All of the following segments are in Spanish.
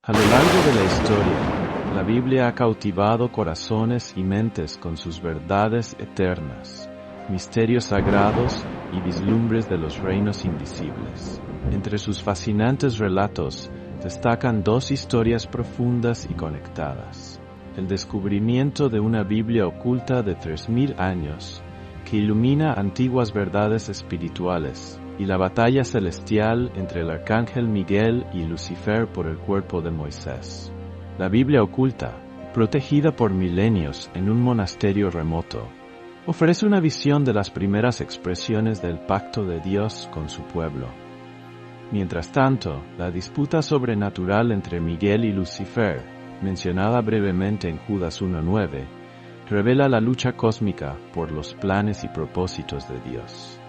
A lo largo de la historia, la Biblia ha cautivado corazones y mentes con sus verdades eternas, misterios sagrados y vislumbres de los reinos invisibles. Entre sus fascinantes relatos destacan dos historias profundas y conectadas: el descubrimiento de una Biblia oculta de 3000 años, que ilumina antiguas verdades espirituales, y la batalla celestial entre el arcángel Miguel y Lucifer por el cuerpo de Moisés. La Biblia oculta, protegida por milenios en un monasterio remoto, ofrece una visión de las primeras expresiones del pacto de Dios con su pueblo. Mientras tanto, la disputa sobrenatural entre Miguel y Lucifer, mencionada brevemente en Judas 1:9, revela la lucha cósmica por los planes y propósitos de Dios.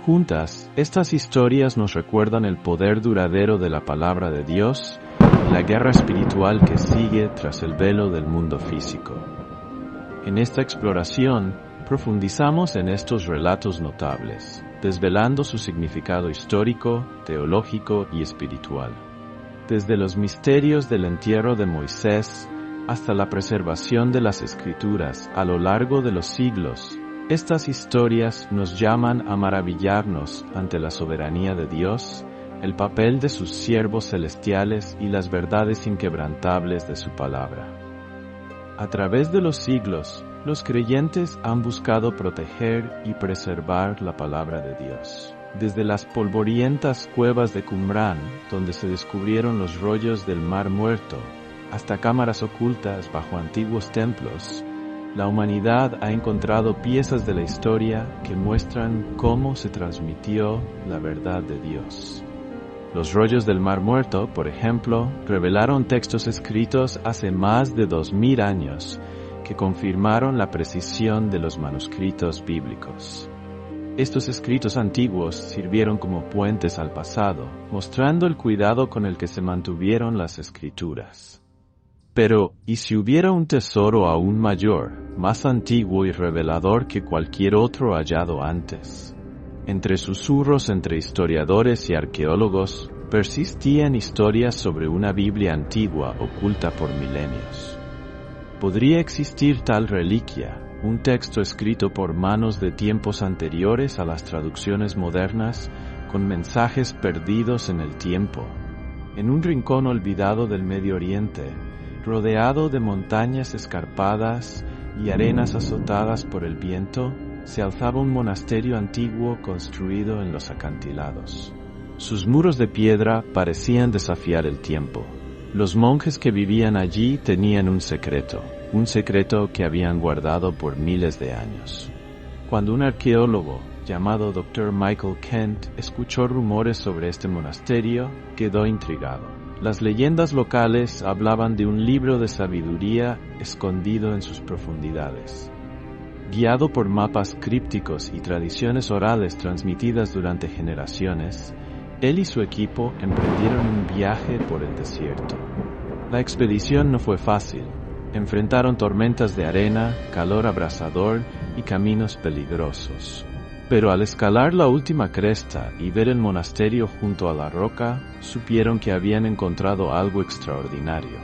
Juntas, estas historias nos recuerdan el poder duradero de la palabra de Dios y la guerra espiritual que sigue tras el velo del mundo físico. En esta exploración, profundizamos en estos relatos notables, desvelando su significado histórico, teológico y espiritual. Desde los misterios del entierro de Moisés hasta la preservación de las Escrituras a lo largo de los siglos, estas historias nos llaman a maravillarnos ante la soberanía de Dios, el papel de sus siervos celestiales y las verdades inquebrantables de su palabra. A través de los siglos, los creyentes han buscado proteger y preservar la palabra de Dios. Desde las polvorientas cuevas de Qumrán, donde se descubrieron los rollos del Mar Muerto, hasta cámaras ocultas bajo antiguos templos, la humanidad ha encontrado piezas de la historia que muestran cómo se transmitió la verdad de Dios. Los rollos del Mar Muerto, por ejemplo, revelaron textos escritos hace más de 2000 años que confirmaron la precisión de los manuscritos bíblicos. Estos escritos antiguos sirvieron como puentes al pasado, mostrando el cuidado con el que se mantuvieron las Escrituras. Pero, ¿y si hubiera un tesoro aún mayor, más antiguo y revelador que cualquier otro hallado antes? Entre susurros entre historiadores y arqueólogos, persistían historias sobre una Biblia antigua oculta por milenios. ¿Podría existir tal reliquia, un texto escrito por manos de tiempos anteriores a las traducciones modernas, con mensajes perdidos en el tiempo? En un rincón olvidado del Medio Oriente, rodeado de montañas escarpadas y arenas azotadas por el viento, se alzaba un monasterio antiguo construido en los acantilados. Sus muros de piedra parecían desafiar el tiempo. Los monjes que vivían allí tenían un secreto que habían guardado por miles de años. Cuando un arqueólogo llamado Dr. Michael Kent escuchó rumores sobre este monasterio, quedó intrigado. Las leyendas locales hablaban de un libro de sabiduría escondido en sus profundidades. Guiado por mapas crípticos y tradiciones orales transmitidas durante generaciones, él y su equipo emprendieron un viaje por el desierto. La expedición no fue fácil. Enfrentaron tormentas de arena, calor abrasador y caminos peligrosos. Pero al escalar la última cresta y ver el monasterio junto a la roca, supieron que habían encontrado algo extraordinario.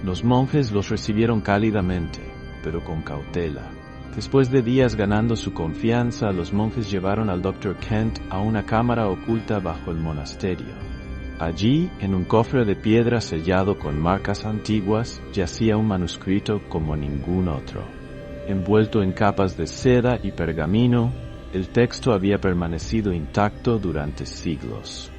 Los monjes los recibieron cálidamente, pero con cautela. Después de días ganando su confianza, los monjes llevaron al Dr. Kent a una cámara oculta bajo el monasterio. Allí, en un cofre de piedra sellado con marcas antiguas, yacía un manuscrito como ningún otro. Envuelto en capas de seda y pergamino, el texto había permanecido intacto durante siglos.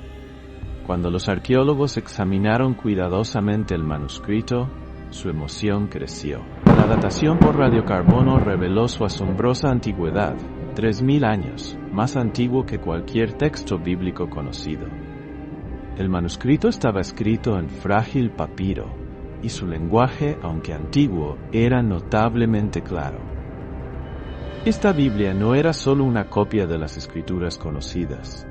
Cuando los arqueólogos examinaron cuidadosamente el manuscrito, su emoción creció. La datación por radiocarbono reveló su asombrosa antigüedad, 3000 años, más antiguo que cualquier texto bíblico conocido. El manuscrito estaba escrito en frágil papiro, y su lenguaje, aunque antiguo, era notablemente claro. Esta Biblia no era solo una copia de las Escrituras conocidas.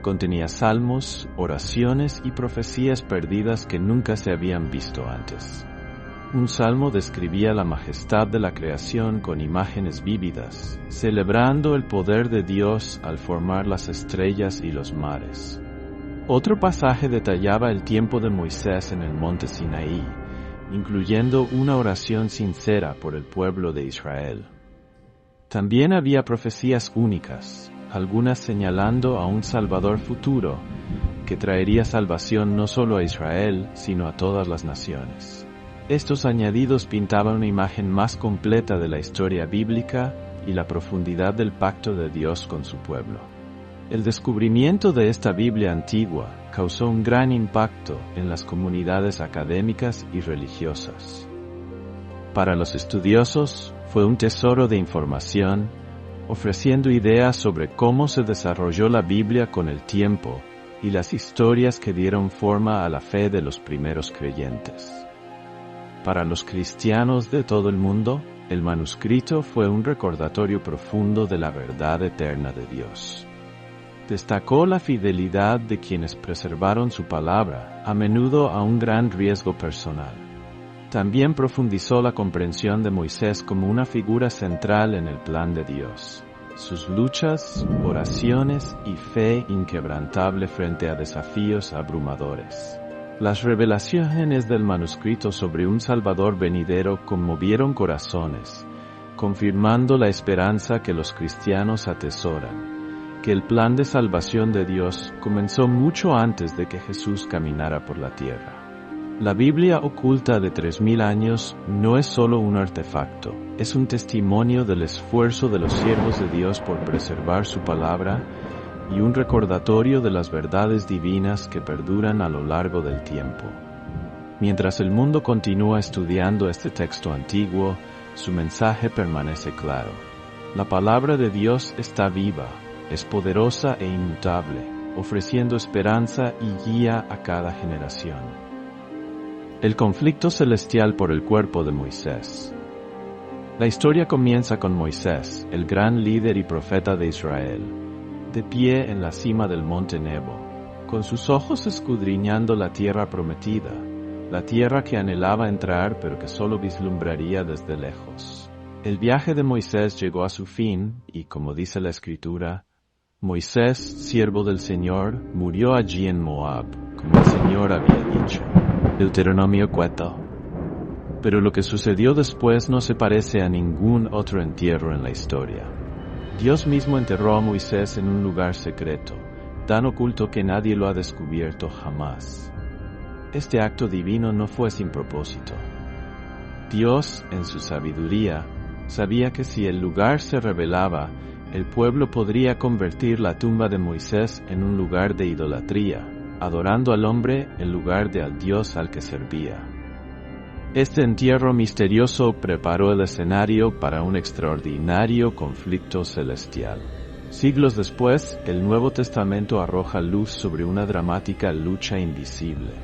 Contenía salmos, oraciones y profecías perdidas que nunca se habían visto antes. Un salmo describía la majestad de la creación con imágenes vívidas, celebrando el poder de Dios al formar las estrellas y los mares. Otro pasaje detallaba el tiempo de Moisés en el monte Sinaí, incluyendo una oración sincera por el pueblo de Israel. También había profecías únicas, algunas señalando a un Salvador futuro, que traería salvación no solo a Israel, sino a todas las naciones. Estos añadidos pintaban una imagen más completa de la historia bíblica y la profundidad del pacto de Dios con su pueblo. El descubrimiento de esta Biblia antigua causó un gran impacto en las comunidades académicas y religiosas. Para los estudiosos, fue un tesoro de información, ofreciendo ideas sobre cómo se desarrolló la Biblia con el tiempo y las historias que dieron forma a la fe de los primeros creyentes. Para los cristianos de todo el mundo, el manuscrito fue un recordatorio profundo de la verdad eterna de Dios. Destacó la fidelidad de quienes preservaron su palabra, a menudo a un gran riesgo personal. También profundizó la comprensión de Moisés como una figura central en el plan de Dios. Sus luchas, oraciones y fe inquebrantable frente a desafíos abrumadores. Las revelaciones del manuscrito sobre un Salvador venidero conmovieron corazones, confirmando la esperanza que los cristianos atesoran, que el plan de salvación de Dios comenzó mucho antes de que Jesús caminara por la tierra. La Biblia oculta de 3000 años no es solo un artefacto, es un testimonio del esfuerzo de los siervos de Dios por preservar su palabra y un recordatorio de las verdades divinas que perduran a lo largo del tiempo. Mientras el mundo continúa estudiando este texto antiguo, su mensaje permanece claro. La palabra de Dios está viva, es poderosa e inmutable, ofreciendo esperanza y guía a cada generación. El conflicto celestial por el cuerpo de Moisés. La historia comienza con Moisés, el gran líder y profeta de Israel, de pie en la cima del monte Nebo, con sus ojos escudriñando la tierra prometida, la tierra que anhelaba entrar pero que solo vislumbraría desde lejos. El viaje de Moisés llegó a su fin y, como dice la Escritura, Moisés, siervo del Señor, murió allí en Moab, como el Señor había dicho. Deuteronomio 4. Pero lo que sucedió después no se parece a ningún otro entierro en la historia. Dios mismo enterró a Moisés en un lugar secreto, tan oculto que nadie lo ha descubierto jamás. Este acto divino no fue sin propósito. Dios, en su sabiduría, sabía que si el lugar se revelaba, el pueblo podría convertir la tumba de Moisés en un lugar de idolatría, adorando al hombre en lugar de al Dios al que servía. Este entierro misterioso preparó el escenario para un extraordinario conflicto celestial. Siglos después, el Nuevo Testamento arroja luz sobre una dramática lucha invisible.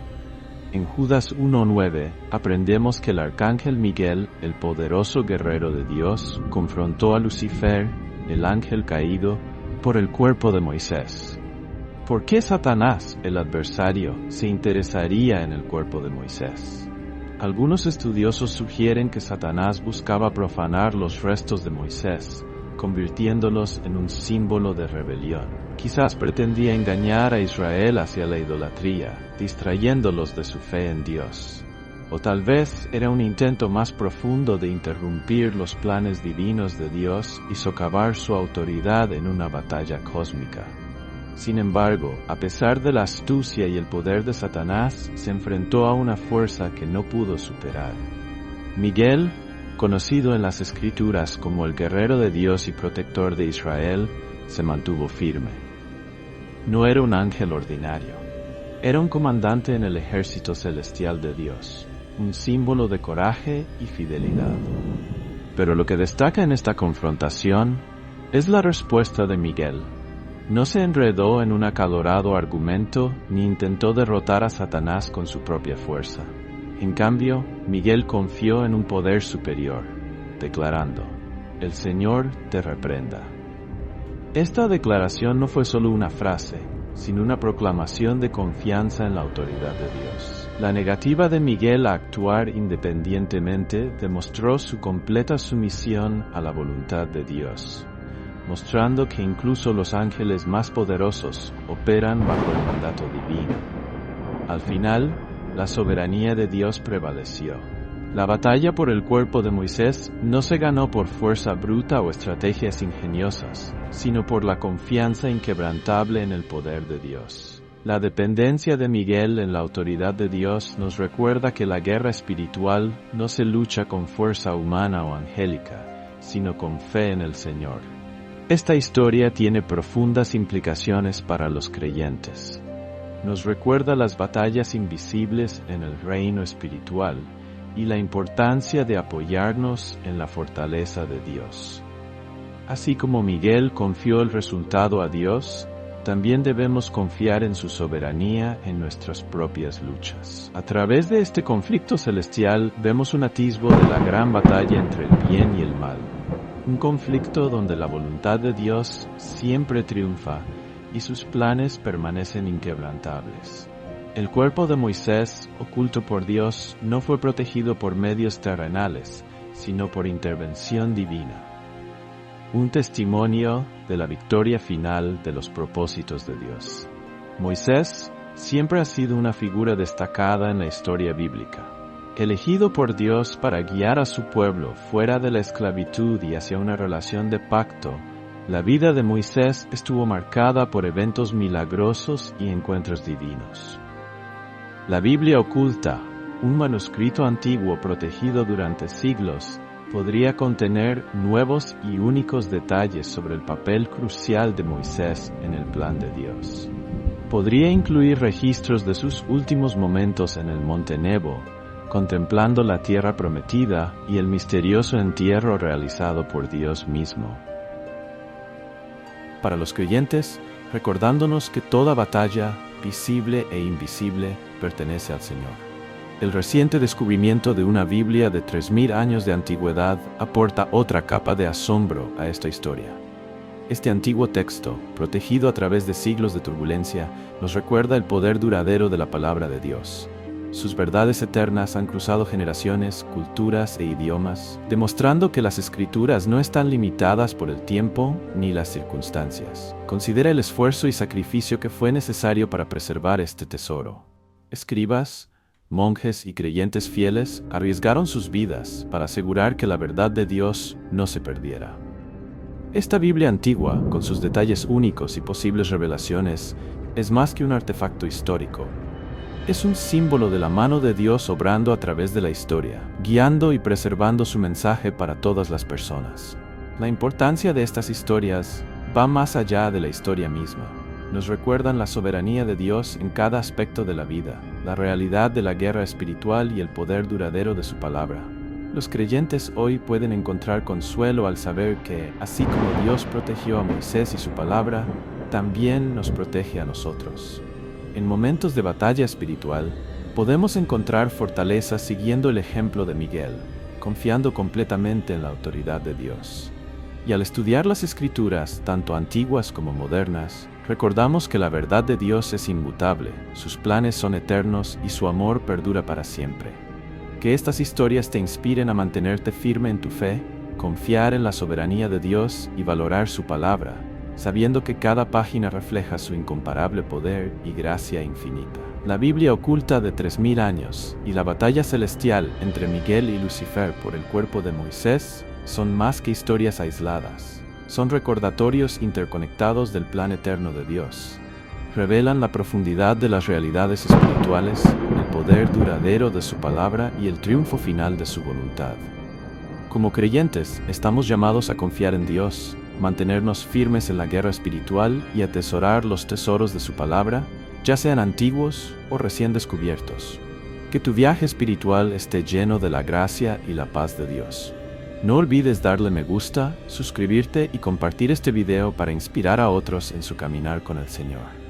En Judas 1:9 aprendemos que el arcángel Miguel, el poderoso guerrero de Dios, confrontó a Lucifer, el ángel caído, por el cuerpo de Moisés. ¿Por qué Satanás, el adversario, se interesaría en el cuerpo de Moisés? Algunos estudiosos sugieren que Satanás buscaba profanar los restos de Moisés, convirtiéndolos en un símbolo de rebelión. Quizás pretendía engañar a Israel hacia la idolatría, distrayéndolos de su fe en Dios. O tal vez era un intento más profundo de interrumpir los planes divinos de Dios y socavar su autoridad en una batalla cósmica. Sin embargo, a pesar de la astucia y el poder de Satanás, se enfrentó a una fuerza que no pudo superar. Miguel, conocido en las Escrituras como el guerrero de Dios y protector de Israel, se mantuvo firme. No era un ángel ordinario. Era un comandante en el ejército celestial de Dios, un símbolo de coraje y fidelidad. Pero lo que destaca en esta confrontación es la respuesta de Miguel. No se enredó en un acalorado argumento ni intentó derrotar a Satanás con su propia fuerza. En cambio, Miguel confió en un poder superior, declarando: «El Señor te reprenda». Esta declaración no fue solo una frase, sino una proclamación de confianza en la autoridad de Dios. La negativa de Miguel a actuar independientemente demostró su completa sumisión a la voluntad de Dios. mostrando que incluso los ángeles más poderosos operan bajo el mandato divino. Al final, la soberanía de Dios prevaleció. La batalla por el cuerpo de Moisés no se ganó por fuerza bruta o estrategias ingeniosas, sino por la confianza inquebrantable en el poder de Dios. La dependencia de Miguel en la autoridad de Dios nos recuerda que la guerra espiritual no se lucha con fuerza humana o angélica, sino con fe en el Señor. Esta historia tiene profundas implicaciones para los creyentes. Nos recuerda las batallas invisibles en el reino espiritual y la importancia de apoyarnos en la fortaleza de Dios. Así como Miguel confió el resultado a Dios, también debemos confiar en su soberanía en nuestras propias luchas. A través de este conflicto celestial vemos un atisbo de la gran batalla entre el bien y el mal. Un conflicto donde la voluntad de Dios siempre triunfa y sus planes permanecen inquebrantables. El cuerpo de Moisés, oculto por Dios, no fue protegido por medios terrenales, sino por intervención divina. Un testimonio de la victoria final de los propósitos de Dios. Moisés siempre ha sido una figura destacada en la historia bíblica. Elegido por Dios para guiar a su pueblo fuera de la esclavitud y hacia una relación de pacto, la vida de Moisés estuvo marcada por eventos milagrosos y encuentros divinos. La Biblia oculta, un manuscrito antiguo protegido durante siglos, podría contener nuevos y únicos detalles sobre el papel crucial de Moisés en el plan de Dios. Podría incluir registros de sus últimos momentos en el monte Nebo, contemplando la tierra prometida y el misterioso entierro realizado por Dios mismo. Para los creyentes, recordándonos que toda batalla, visible e invisible, pertenece al Señor. El reciente descubrimiento de una Biblia de 3000 años de antigüedad aporta otra capa de asombro a esta historia. Este antiguo texto, protegido a través de siglos de turbulencia, nos recuerda el poder duradero de la palabra de Dios. Sus verdades eternas han cruzado generaciones, culturas e idiomas, demostrando que las Escrituras no están limitadas por el tiempo ni las circunstancias. Considera el esfuerzo y sacrificio que fue necesario para preservar este tesoro. Escribas, monjes y creyentes fieles arriesgaron sus vidas para asegurar que la verdad de Dios no se perdiera. Esta Biblia antigua, con sus detalles únicos y posibles revelaciones, es más que un artefacto histórico. Es un símbolo de la mano de Dios obrando a través de la historia, guiando y preservando su mensaje para todas las personas. La importancia de estas historias va más allá de la historia misma. Nos recuerdan la soberanía de Dios en cada aspecto de la vida, la realidad de la guerra espiritual y el poder duradero de su palabra. Los creyentes hoy pueden encontrar consuelo al saber que, así como Dios protegió a Moisés y su palabra, también nos protege a nosotros. En momentos de batalla espiritual, podemos encontrar fortaleza siguiendo el ejemplo de Miguel, confiando completamente en la autoridad de Dios. Y al estudiar las Escrituras, tanto antiguas como modernas, recordamos que la verdad de Dios es inmutable, sus planes son eternos y su amor perdura para siempre. Que estas historias te inspiren a mantenerte firme en tu fe, confiar en la soberanía de Dios y valorar su palabra, sabiendo que cada página refleja su incomparable poder y gracia infinita. La Biblia oculta de 3000 años y la batalla celestial entre Miguel y Lucifer por el cuerpo de Moisés son más que historias aisladas. Son recordatorios interconectados del plan eterno de Dios. Revelan la profundidad de las realidades espirituales, el poder duradero de su palabra y el triunfo final de su voluntad. Como creyentes, estamos llamados a confiar en Dios, mantenernos firmes en la guerra espiritual y atesorar los tesoros de su palabra, ya sean antiguos o recién descubiertos. Que tu viaje espiritual esté lleno de la gracia y la paz de Dios. No olvides darle me gusta, suscribirte y compartir este video para inspirar a otros en su caminar con el Señor.